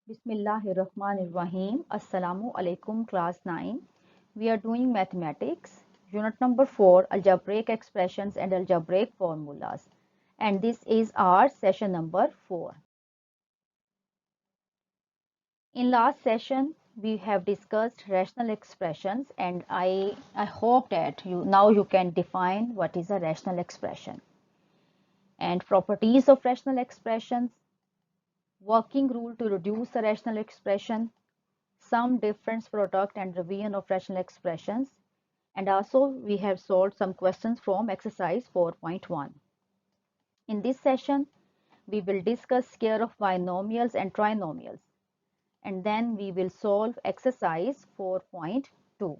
Bismillahirrahmanirrahim. Assalamu alaikum, class 9. We are doing mathematics, unit number 4, algebraic expressions and algebraic formulas. And this is our session number 4. In last session, we have discussed rational expressions, and I hope that you can define what is a rational expression and properties of rational expressions, working rule to reduce a rational expression, sum, difference, product and revision of rational expressions, and also we have solved some questions from exercise 4.1. In this session, we will discuss square of binomials and trinomials, and then we will solve exercise 4.2.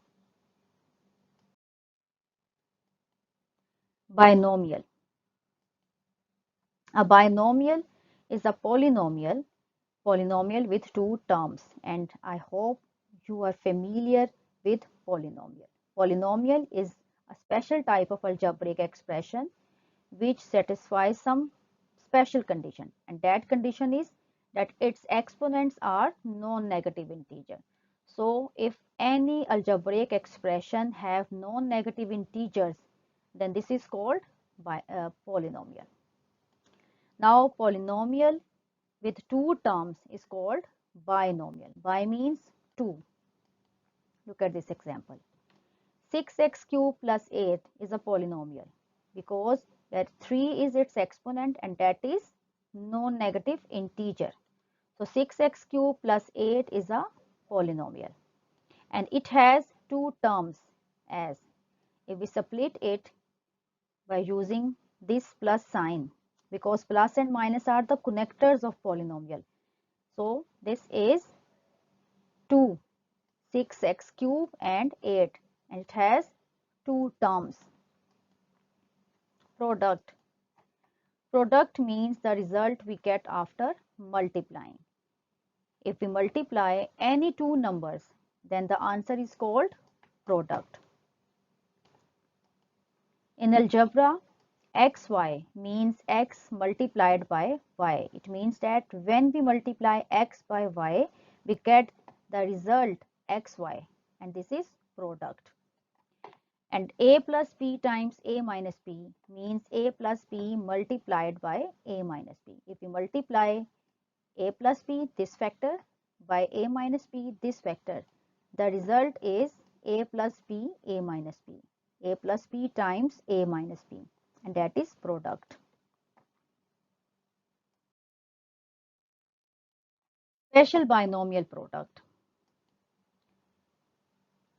Binomial. A binomial is a polynomial with two terms, and I hope you are familiar with polynomial. Polynomial is a special type of algebraic expression which satisfies some special condition, and that condition is that its exponents are non-negative integer. So if any algebraic expression have non-negative integers, then this is called polynomial. Now polynomial with two terms is called binomial. Bi means two. Look at this example. 6x cubed plus 8 is a polynomial because that 3 is its exponent and that is non-negative integer. So 6x cubed plus 8 is a polynomial and it has two terms, as if we split it by using this plus sign, because plus and minus are the connectors of polynomial. So this is 2, 6x cubed and 8, and it has two terms. Product. Product means the result we get after multiplying. If we multiply any two numbers, then the answer is called product. In algebra, xy means x multiplied by y. It means that when we multiply x by y, we get the result xy, and this is product. And a plus b times a minus b means a plus b multiplied by a minus b. If we multiply a plus b, this factor, by a minus b, this factor, the result is a plus b, a minus b. A plus b times a minus b, and that is product. Special binomial product.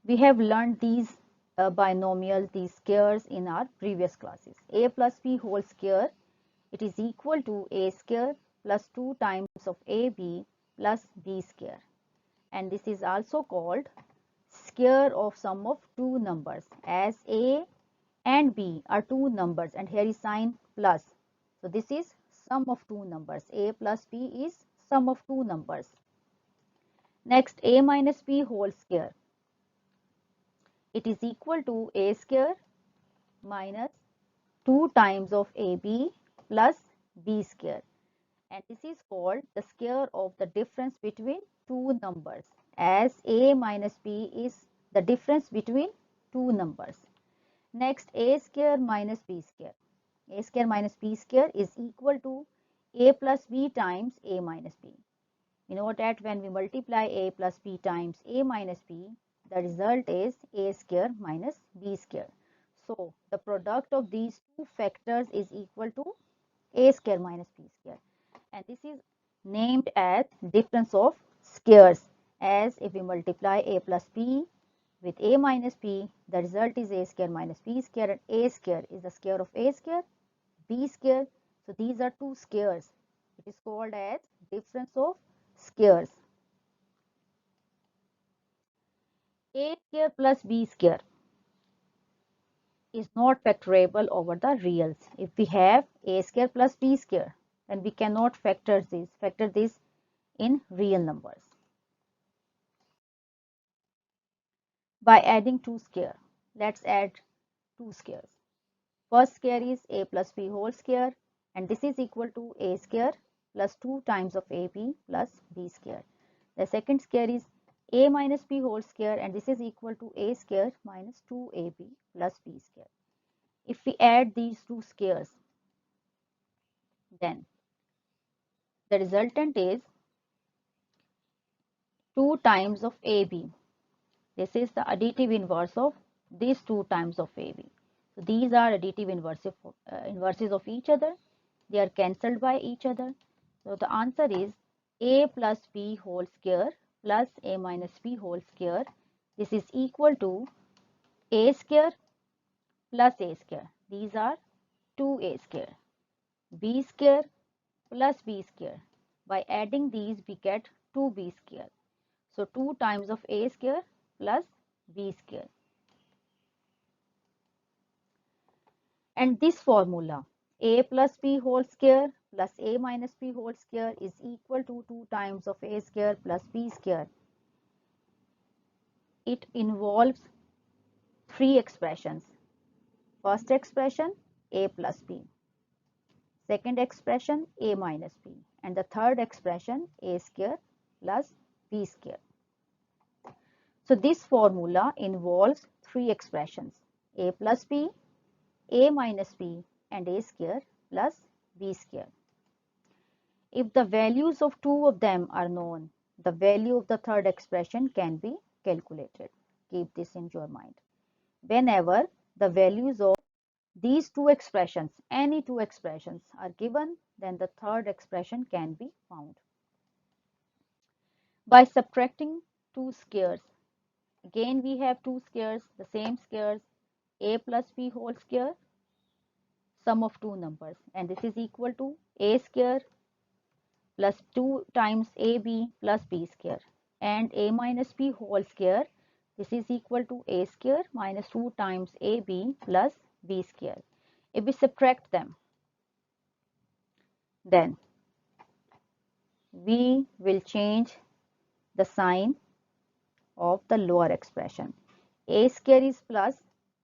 We have learned these binomials, these squares in our previous classes. A plus b whole square, it is equal to a square plus 2 times of ab plus b square, and this is also called square of sum of two numbers, as a and b are two numbers and here is sign plus. So this is sum of two numbers. A plus b is sum of two numbers. Next, a minus b whole square, it is equal to a square minus 2 times of ab plus b square, and this is called the square of the difference between two numbers, as a minus b is the difference between two numbers. Next, a square minus b square. A square minus b square is equal to a plus b times a minus b. You know that when we multiply a plus b times a minus b, the result is a square minus b square. So the product of these two factors is equal to a square minus b square, and this is named as difference of squares, as if we multiply a plus b with a minus b, the result is a square minus b square, and a square is the square of a square, b square. So these are two squares. It is called as difference of squares. A square plus b square is not factorable over the reals. If we have a square plus b square, then we cannot factor this in real numbers by adding two square. Let's add two squares. First square is a plus b whole square, and this is equal to a square plus 2 times of ab plus b square. The second square is a minus b whole square, and this is equal to a square minus 2ab plus b square. If we add these two squares, then the resultant is 2 times of ab. This is the additive inverse of these 2 times of ab. So these are additive inverses of each other. They are cancelled by each other. So the answer is a plus b whole square plus a minus b whole square. This is equal to a square plus a square. These are 2a square. B square plus b square. By adding these, we get 2b square. So 2 times of a square plus b square. And this formula, a plus b whole square plus a minus b whole square is equal to 2 times of a square plus b square. It involves 3 expressions. First expression, a plus b. Second expression, a minus b. And the third expression, a square plus b square. So this formula involves 3 expressions, a plus b, a minus b, and a square plus b square. If the values of 2 of them are known, the value of the third expression can be calculated. Keep this in your mind. Whenever the values of these 2 expressions, any 2 expressions are given, then the third expression can be found. By subtracting 2 squares, again we have 2 squares, the same squares, a plus b whole square, sum of 2 numbers, and this is equal to a square plus 2 times ab plus b square, and a minus b whole square, this is equal to a square minus 2 times ab plus b square. If we subtract them, then we will change the sign of the lower expression. A square is plus,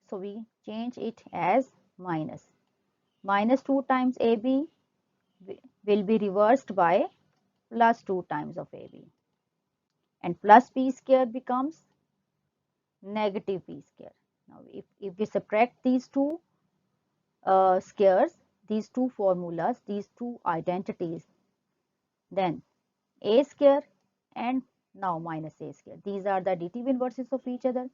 so we change it as minus. Minus 2 times ab will be reversed by plus 2 times of ab, and plus b square becomes negative b square. Now if we subtract these two squares, these two formulas, these two identities, then a square and now minus a square, these are the additive inverses of each other.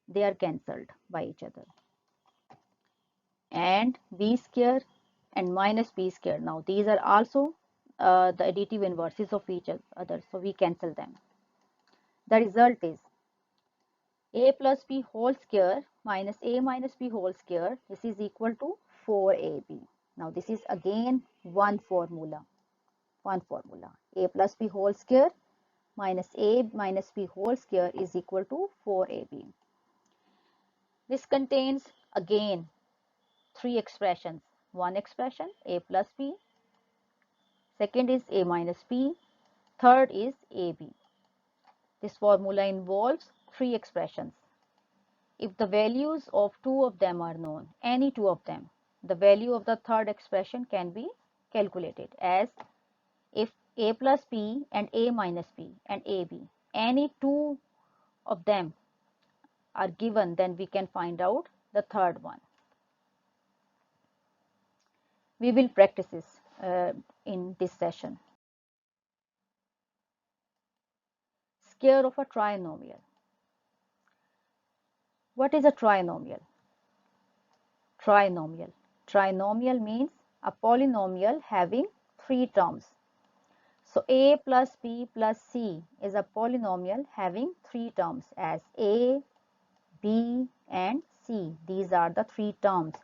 They are cancelled by each other. And b square and minus b square, now these are also the additive inverses of each other, so we cancel them. The result is a plus b whole square minus a minus b whole square, this is equal to 4ab. Now this is again one formula. A plus b whole square minus a minus b whole square is equal to 4ab. This contains again 3 expressions. One expression, a plus b. Second is a minus b. Third is ab. This formula involves 3 expressions. If the values of 2 of them are known, any 2 of them, the value of the third expression can be calculated, as if a plus b and a minus b and ab, any 2 of them are given, then we can find out the third one. We will practice this in this session. Square of a trinomial. What is a trinomial? Trinomial. Trinomial means a polynomial having 3 terms. So a plus b plus c is a polynomial having 3 terms, as a, b and c. These are the 3 terms.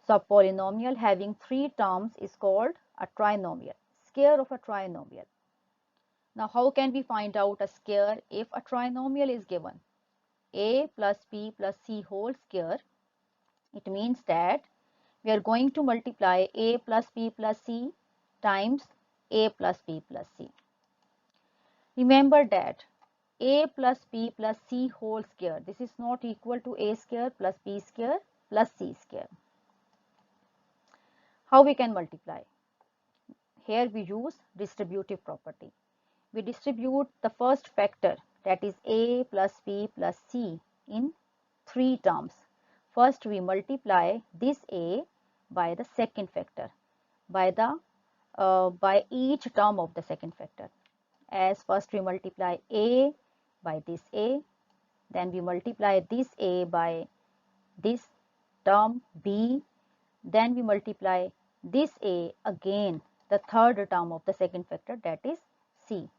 So a polynomial having 3 terms is called a trinomial. Square of a trinomial. Now how can we find out a square if a trinomial is given? A plus b plus c whole square. It means that we are going to multiply a plus b plus c times a plus b plus c. Remember that a plus b plus c whole square, this is not equal to a square plus b square plus c square. How we can multiply? Here we use distributive property. we distribute the first factor, that is a plus b plus c, in 3 terms. First we multiply this a by the second factor, by each term of the second factor. As first we multiply a by this a, then we multiply this a by this term b, then we multiply this a again, the third term of the second factor, that is c.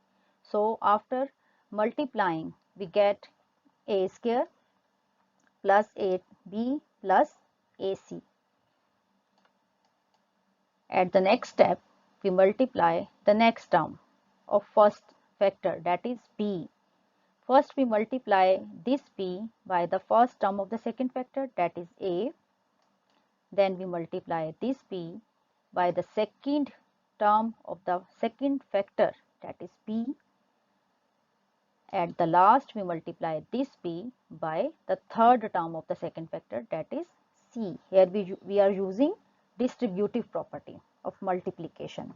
So after multiplying we get a square plus ab plus ac. At the next step we multiply the next term of first factor, that is b. First we multiply this b by the first term of the second factor, that is a. Then we multiply this b by the second term of the second factor, that is b. At the last we multiply this b by the third term of the second factor, that is c. Here we are using distributive property of multiplication.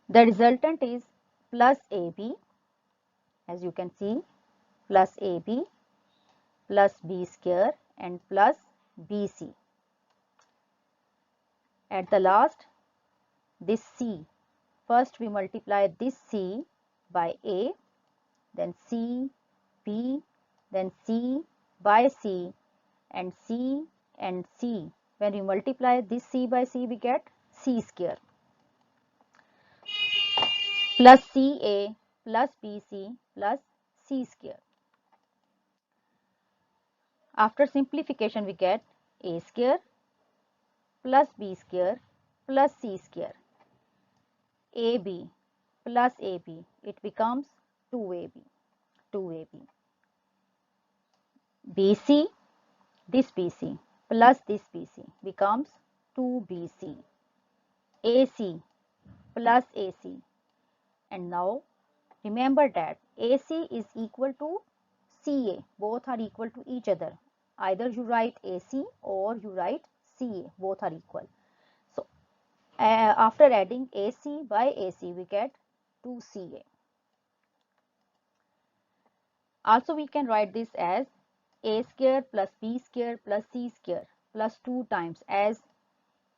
The resultant is plus ab, as you can see, plus ab plus b square and plus bc. At the last, this c, first we multiply this c by a, then c, b, then c by c, and c and c. When we multiply this c by c, we get c square plus ca plus bc plus c square. After simplification we get a square plus b square plus c square. ab plus ab, it becomes 2ab. bc, this bc plus this bc becomes 2bc. ac plus ac, and now remember that ac is equal to ca, both are equal to each other. Either you write ac or you write ca, both are equal. So after adding ac by ac we get 2ca. Also we can write this as a square plus b square plus c square plus 2 times, as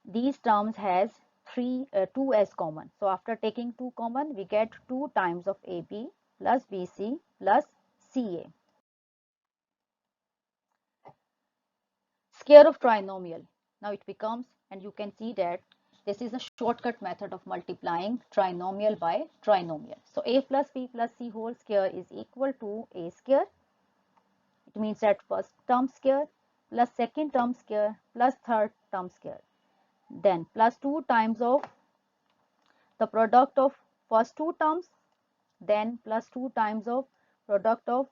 these terms has 2 as common. So after taking 2 common we get 2 times of ab plus bc plus ca. Square of trinomial. Now it becomes, and you can see that this is a shortcut method of multiplying trinomial by trinomial. So a plus b plus c whole square is equal to a square. It means that first term square plus second term square plus third term square. Then plus 2 times of the product of first 2 terms, then plus 2 times of product of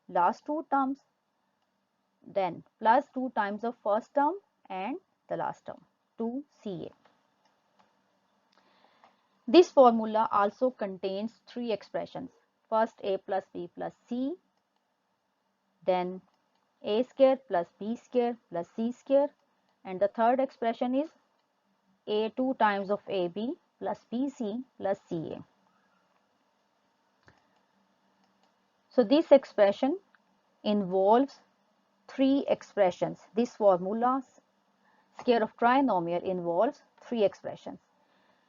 last 2 terms, then plus 2 times of first term and the last term, 2ca. This formula also contains 3 expressions. First a plus b plus c, then a square plus b square plus c square, and the third expression is a 2 times of ab plus bc plus ca. So this expression involves 3 expressions. This formula square of trinomial involves 3 expressions.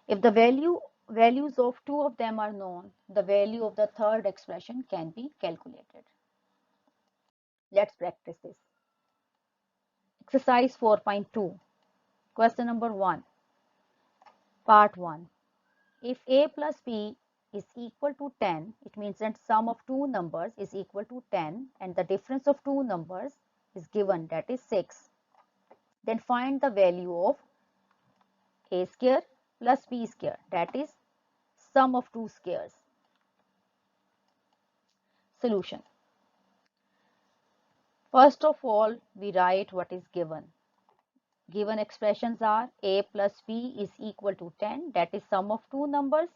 If the values of 2 of them are known, the value of the third expression can be calculated. Let's practice this. Exercise 4.2. Question number 1. Part 1. If a plus b is equal to 10, it means that sum of 2 numbers is equal to 10 and the difference of 2 numbers is given, that is 6. Then find the value of a square plus b square, that is sum of 2 squares. Solution. First of all, we write what is given. Given expressions are a plus b is equal to 10, that is sum of 2 numbers,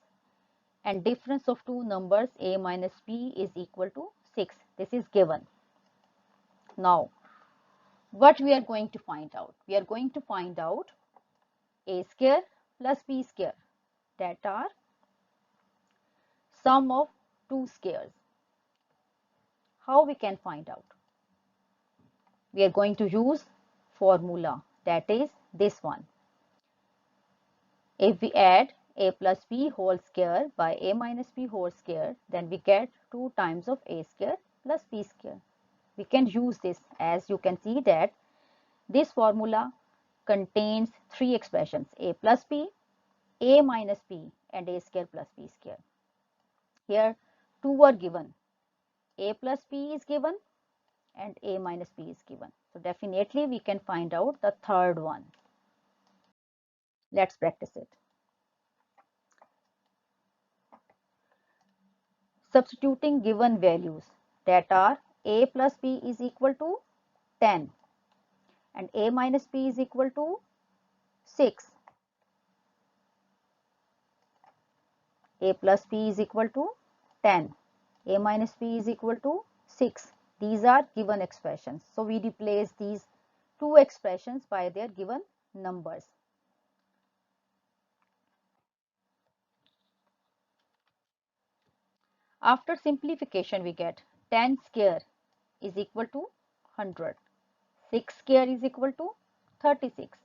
and difference of 2 numbers a minus b is equal to 6. This is given. Now, what we are going to find out? We are going to find out a square plus b square, that are sum of two squares. How we can find out? We are going to use formula, that is this one. If we add a plus b whole square by a minus b whole square, then we get 2 times of a square plus b square. We can use this, as you can see that this formula contains three expressions, a plus b, a minus b, and a square plus b square. Here two are given, a plus b is given and a minus b is given. So definitely we can find out the third one. Let's practice it. Substituting given values, that are a plus b is equal to 10 and a minus b is equal to 6. A plus b is equal to 10, a minus b is equal to 6. These are given expressions. So we replace these two expressions by their given numbers. After simplification, we get 10 square is equal to 100. 6 square is equal to 36.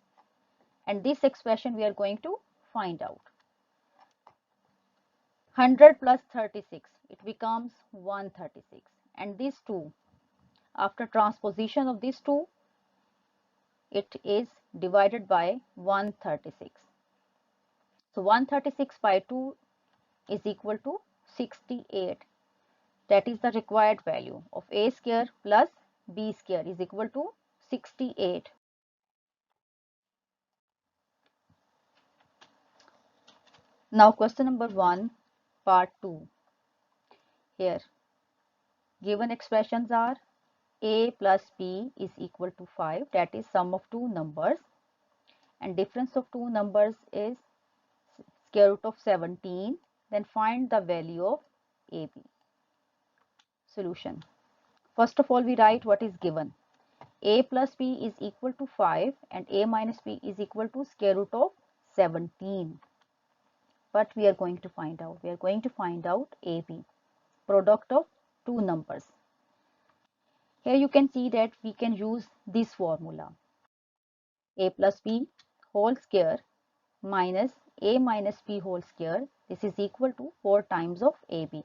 And this expression we are going to find out. 100 plus 36, it becomes 136. And these two, after transposition of these two, it is divided by 136. So 136 by 2 is equal to 68. That is the required value of a square plus b square is equal to 68. Now question number 1, part 2. Here given expressions are a plus b is equal to 5, that is sum of two numbers, and difference of two numbers is square root of 17. Then find the value of ab. Solution. First of all, we write what is given. A plus b is equal to 5 and a minus b is equal to square root of 17. But we are going to find out. We are going to find out AB, product of two numbers. Here you can see that we can use this formula. A plus b whole square minus a minus b whole square. This is equal to 4 times of AB.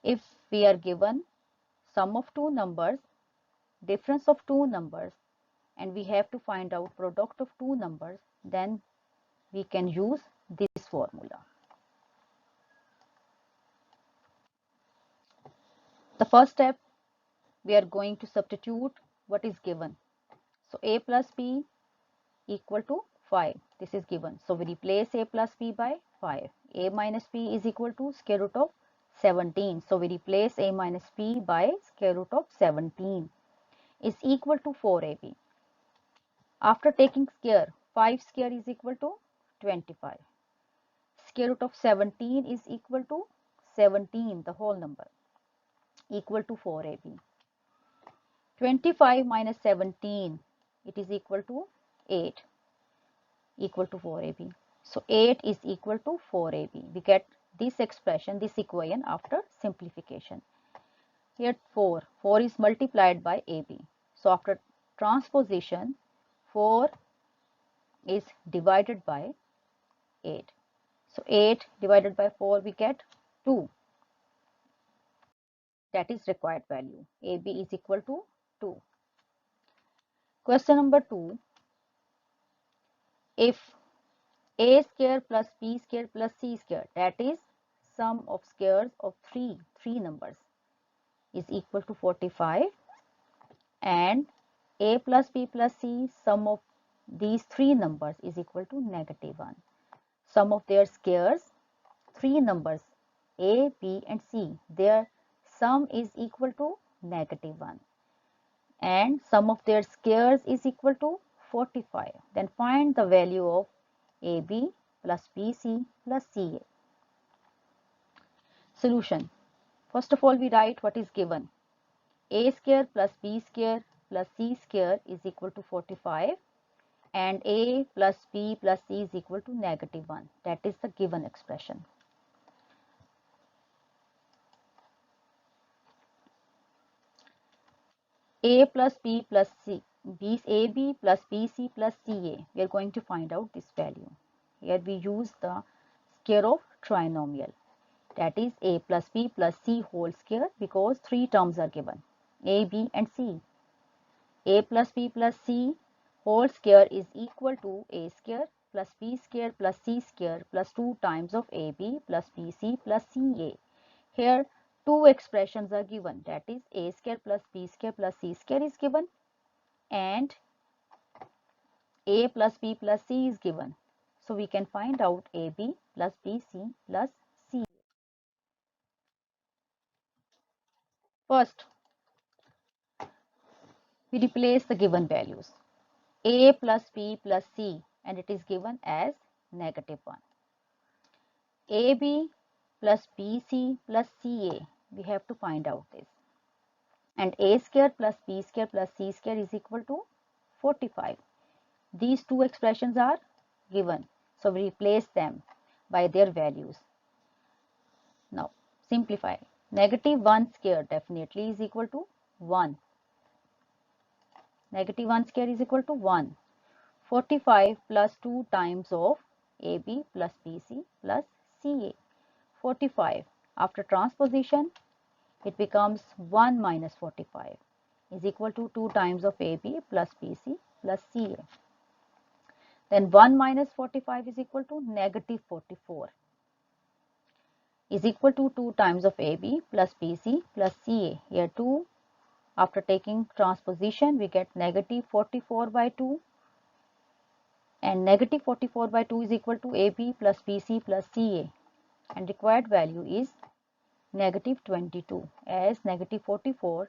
If we are given sum of two numbers, difference of two numbers, and we have to find out product of two numbers, then we can use this formula. The first step, we are going to substitute what is given. So a plus b equal to 5. This is given. So we replace a plus b by 5. A minus b is equal to square root of 17. So we replace a minus b by square root of 17 is equal to 4ab. After taking square, 5 square is equal to 25. Square root of 17 is equal to 17, the whole number, equal to 4ab. 25 minus 17, it is equal to 8, equal to 4ab. So 8 is equal to 4ab. We get this expression, this equation after simplification. Here 4 is multiplied by ab. So after transposition, 4 is divided by 8. So 8 divided by 4, we get 2. That is required value. AB is equal to 2. Question number 2. If a square plus b square plus c square, that is sum of squares of three numbers, is equal to 45, and a plus b plus c, sum of these three numbers is equal to -1. Sum of their squares, three numbers a, b and c, their sum is equal to -1, and sum of their squares is equal to 45. Then find the value of AB plus BC plus CA. Solution. First of all, we write what is given. A square plus B square plus C square is equal to 45, and A plus B plus C is equal to -1. That is the given expression. A plus B plus C, AB plus BC plus CA. We are going to find out this value. Here we use the square of trinomial, that is A plus B plus C whole square, because three terms are given, A, B and C. A plus B plus C whole square is equal to A square plus B square plus C square plus 2 times of AB plus BC plus CA. Here two expressions are given, that is A square plus B square plus C square is given, and A plus B plus C is given. So we can find out AB plus BC plus C. First, we replace the given values. A plus B plus C, and it is given as -1. AB plus BC plus CA, we have to find out this. And A square plus B square plus C square is equal to 45. These two expressions are given, so we replace them by their values. Now simplify. -1 square definitely is equal to 1. -1 square is equal to 1. 45 plus 2 times of AB plus BC plus CA. 45. After transposition, it becomes 1 minus 45 is equal to 2 times of AB plus BC plus CA. Then 1 minus 45 is equal to -44 is equal to 2 times of AB plus BC plus CA. Here 2, after taking transposition, we get -44 by 2, and -44 by 2 is equal to AB plus BC plus CA, and required value is -22. As -44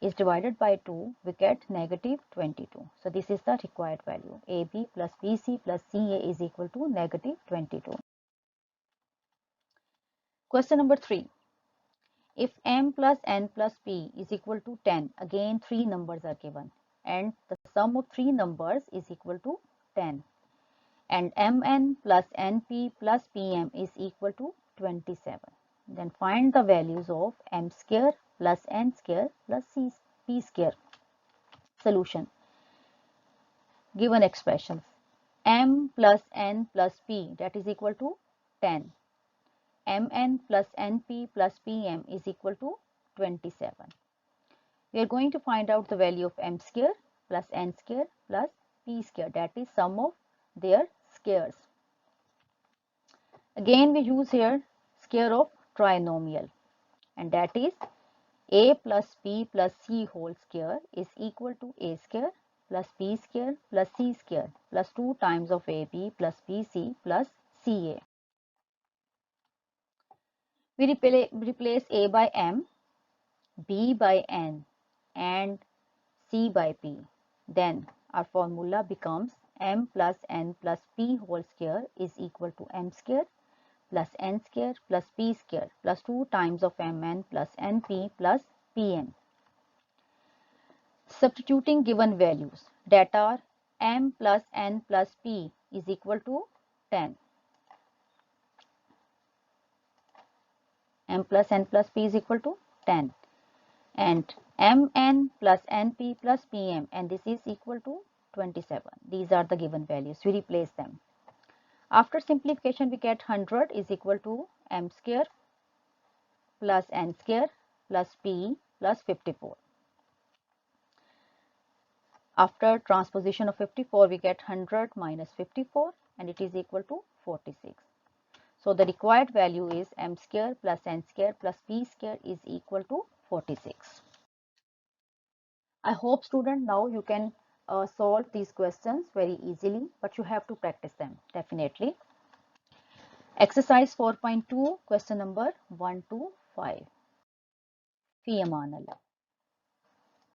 is divided by 2, we get -22. So this is the required value. AB plus BC plus CA is equal to -22. Question number 3. If m plus n plus p is equal to 10, again three numbers are given, and the sum of three numbers is equal to 10, and mn plus np plus pm is equal to 27. Then find the values of m square plus n square plus p square. Solution. Given expressions, m plus n plus p, that is equal to 10. mn plus np plus pm is equal to 27. We are going to find out the value of m square plus n square plus p square, that is sum of their squares. Again we use here square of trinomial, and that is a plus b plus c whole square is equal to a square plus b square plus c square plus 2 times of ab plus bc plus ca. We replace a by m, b by n and c by p. Then our formula becomes m plus n plus p whole square is equal to m square plus n square plus p square plus 2 times of mn plus np plus pn. Substituting given values, that are m plus n plus p is equal to 10. M plus n plus p is equal to 10, and mn plus np plus pm, and this is equal to 27. These are the given values. We replace them. After simplification, we get 100 is equal to m square plus n square plus p plus 54. After transposition of 54, we get 100 minus 54, and it is equal to 46. So the required value is m square plus n square plus p square is equal to 46. I hope student now you can solve these questions very easily, but you have to practice them definitely. Exercise 4.2, question number 1 to 5. Fi Aman Allah.